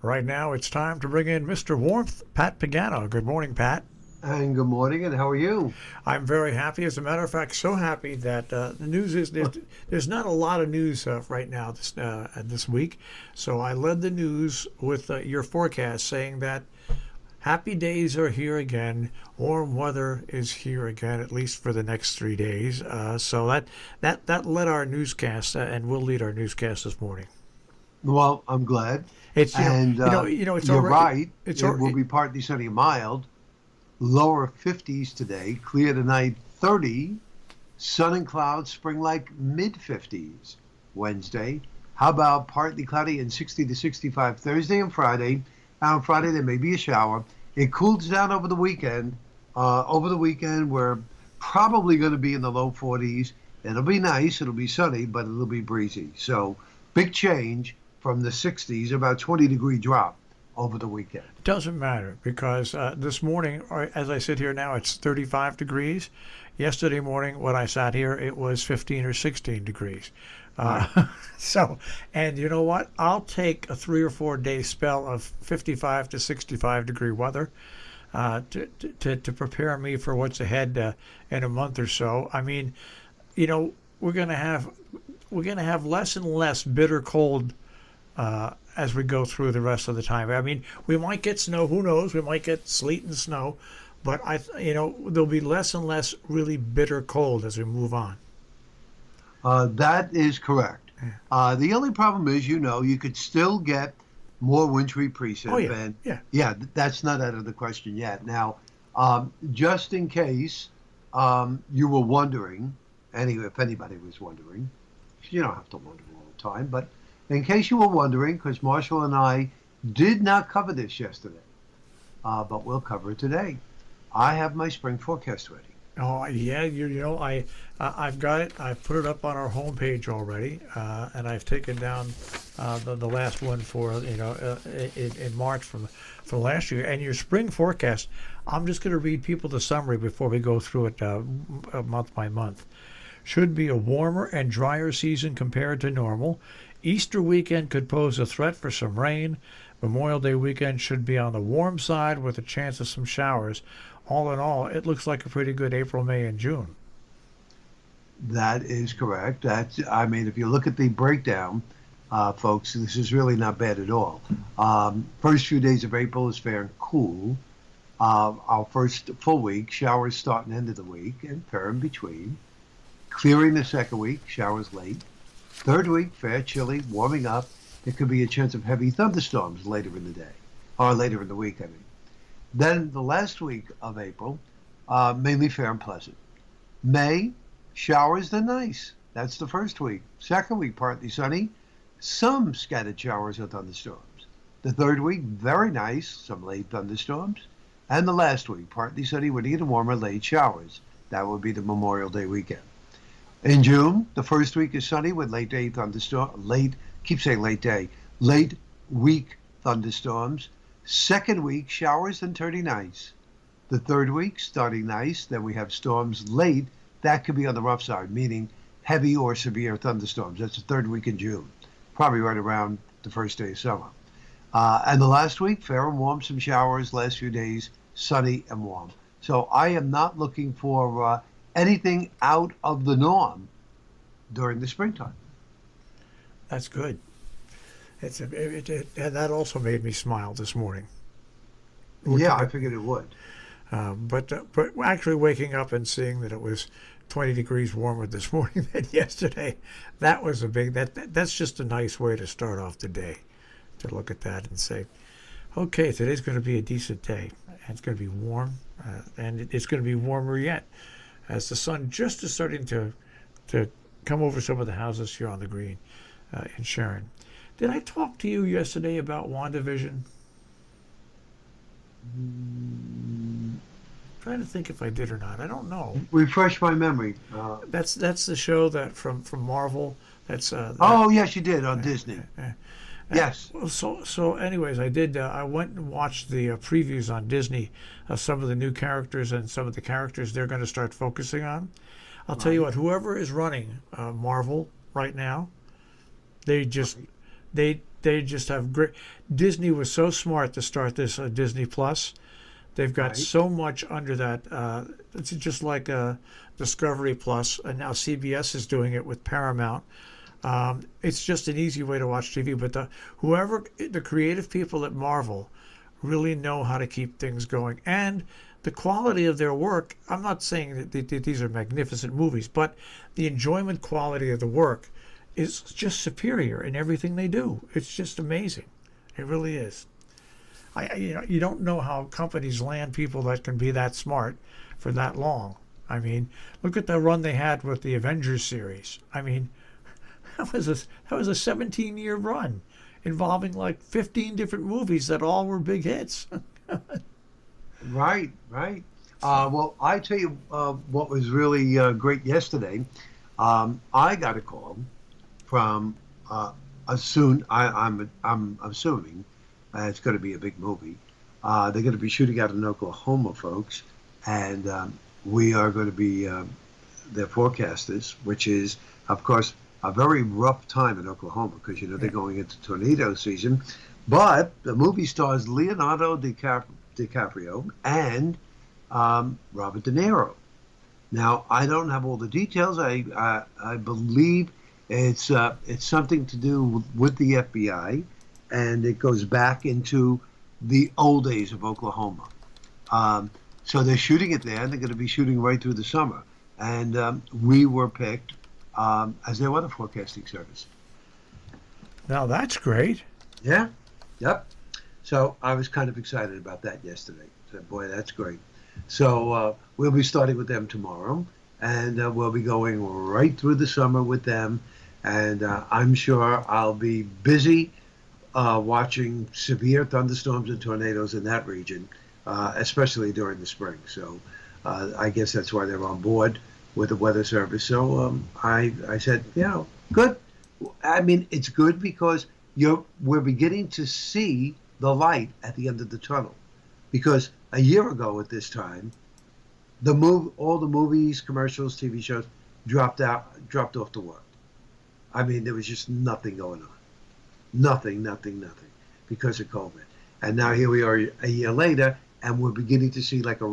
Right now, it's time to bring in Mr. Warmth, Pat Pagano. Good morning, Pat. And good morning, and how are you? I'm very happy. As a matter of fact, so happy that the news is there's not a lot of news right now this week. So I led the news with your forecast saying that happy days are here again. Warm weather is here again, at least for the next 3 days. So that led our newscast, and will lead our newscast this morning. Well, I'm glad. It's And it's you're already right. it's It will already be partly sunny and mild. Lower 50s today, clear tonight 30. Sun and clouds, spring-like mid 50s Wednesday. How about partly cloudy and 60 to 65 Thursday and Friday? On Friday, there may be a shower. It cools down over the weekend. We're probably going to be in the low 40s. It'll be nice. It'll be sunny, but it'll be breezy. So big change from the 60s, about 20-degree drop over the weekend. doesn't matter because this morning, or as I sit here now, it's 35 degrees. Yesterday morning, when I sat here, it was 15 or 16 degrees. Right. So, and you know what? I'll take a 3 or 4 day spell of 55 to 65 degree weather to prepare me for what's ahead in a month or so. I mean, you know, we're gonna have less and less bitter cold as we go through the rest of the time. I mean, we might get snow. Who knows? We might get sleet and snow, but there'll be less and less really bitter cold as we move on. That is correct. The only problem is, you could still get more wintry Oh precip, yeah, and yeah. yeah, that's not out of the question yet. Now, just in case you were wondering, anyway, if anybody was wondering, you don't have to wonder all the time, but in case you were wondering, because Marshall and I did not cover this yesterday, but we'll cover it today. I have my spring forecast ready. Oh yeah, I've got it. I've put it up on our homepage already, and I've taken down the last one for in March from last year. And your spring forecast, I'm just going to read people the summary before we go through it month by month. Should be a warmer and drier season compared to normal. Easter weekend could pose a threat for some rain. Memorial Day weekend should be on the warm side with a chance of some showers. All in all, it looks like a pretty good April, May, and June. That is correct. If you look at the breakdown, folks, this is really not bad at all. First few days of April is fair and cool. Our first full week, showers start and end of the week, and fair in between. Clearing the second week, showers late. Third week, fair, chilly, warming up. There could be a chance of heavy thunderstorms later in the day, or later in the week, I mean. Then the last week of April, mainly fair and pleasant. May, showers then nice. That's the first week. Second week, partly sunny. Some scattered showers or thunderstorms. The third week, very nice. Some late thunderstorms. And the last week, partly sunny with even warmer late showers. That would be the Memorial Day weekend. In June, the first week is sunny with late day thunderstorms. Late week thunderstorms. Second week, showers and turning nice. The third week, starting nice. Then we have storms late. That could be on the rough side, meaning heavy or severe thunderstorms. That's the third week in June, probably right around the first day of summer. And the last week, fair and warm, some showers. Last few days, sunny and warm. So I am not looking for anything out of the norm during the springtime. That's good. That also made me smile this morning. Yeah, Looking I at, figured it would. but actually waking up and seeing that it was 20 degrees warmer this morning than yesterday, that was that's just a nice way to start off the day, to look at that and say, okay, today's going to be a decent day, and it's going to be warm, and it's going to be warmer yet, as the sun just is starting to come over some of the houses here on the green in Sharon. Did I talk to you yesterday about WandaVision? Trying to think if I did or not. I don't know. Refresh my memory. That's the show that from Marvel. That's Oh, yes, you did on Disney. uh, Yes. so anyways, I did. I went and watched the previews on Disney of some of the new characters and some of the characters they're going to start focusing on. I'll tell you Right. what. Whoever is running Marvel right now, they just they they just have great. Disney was so smart to start this Disney Plus. They've got Right. so much under that. It's just like Discovery Plus, and now CBS is doing it with Paramount. It's just an easy way to watch TV. But the creative people at Marvel really know how to keep things going, and the quality of their work. I'm not saying that these are magnificent movies, but the enjoyment quality of the work is just superior in everything they do. It's just amazing. It really is. You don't know how companies land people that can be that smart for that long. I mean, look at the run they had with the Avengers series. I mean, that was a 17-year run involving like 15 different movies that all were big hits. Right, right. Well, I tell you what was really great yesterday. I got a call from I'm assuming it's going to be a big movie. They're going to be shooting out in Oklahoma, folks, and we are going to be their forecasters, which is, of course, a very rough time in Oklahoma because they're going into tornado season. But the movie stars Leonardo DiCaprio and Robert De Niro. Now, I don't have all the details. I believe it's something to do with the FBI, and it goes back into the old days of Oklahoma. So they're shooting it there, and they're going to be shooting right through the summer. And we were picked as their weather forecasting service. Now that's great. Yeah, yep. So I was kind of excited about that yesterday. Said, boy, that's great. So we'll be starting with them tomorrow, and we'll be going right through the summer with them. And I'm sure I'll be busy watching severe thunderstorms and tornadoes in that region, especially during the spring. So I guess that's why they're on board with the weather service. So I said, good. I mean, it's good because we're beginning to see the light at the end of the tunnel. Because a year ago at this time, all the movies, commercials, TV shows dropped off the world. I mean, there was just nothing going on. Nothing, because of COVID. And now here we are a year later, and we're beginning to see like a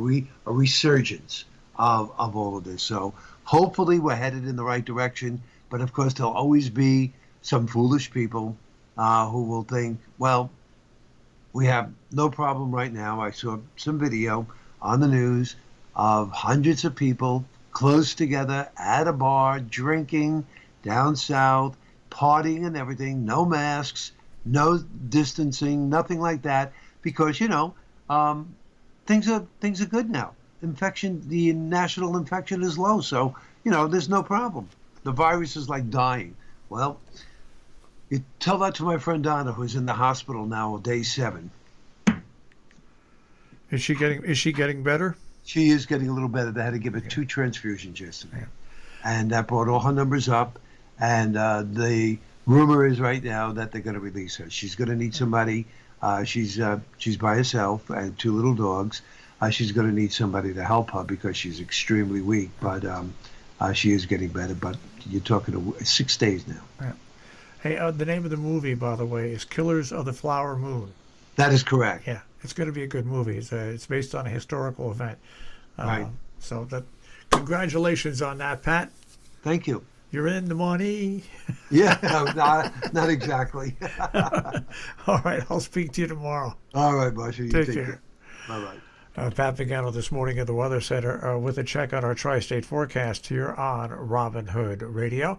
resurgence of all of this. So hopefully we're headed in the right direction. But of course, there'll always be some foolish people who will think, well, we have no problem right now. I saw some video on the news of hundreds of people close together at a bar, drinking down south, partying and everything, no masks, no distancing, nothing like that, because things are good now. The national infection is low, so there's no problem. The virus is like dying. Well, you tell that to my friend Donna, who's in the hospital now, day 7. Is she getting better? She is getting a little better. They had to give her 2 transfusions yesterday, and that brought all her numbers up. And the rumor is right now that they're going to release her. She's going to need somebody. She's by herself and 2 little dogs. She's going to need somebody to help her because she's extremely weak. But she is getting better. But you're talking 6 days now. Yeah. Hey, the name of the movie, by the way, is Killers of the Flower Moon. That is correct. Yeah, it's going to be a good movie. It's based on a historical event. Right. So congratulations on that, Pat. Thank you. You're in the money. Yeah, not exactly. All right, I'll speak to you tomorrow. All right, Marshall. You take care. Bye-bye. Pat Pagano this morning at the Weather Center with a check on our tri-state forecast here on Robin Hood Radio.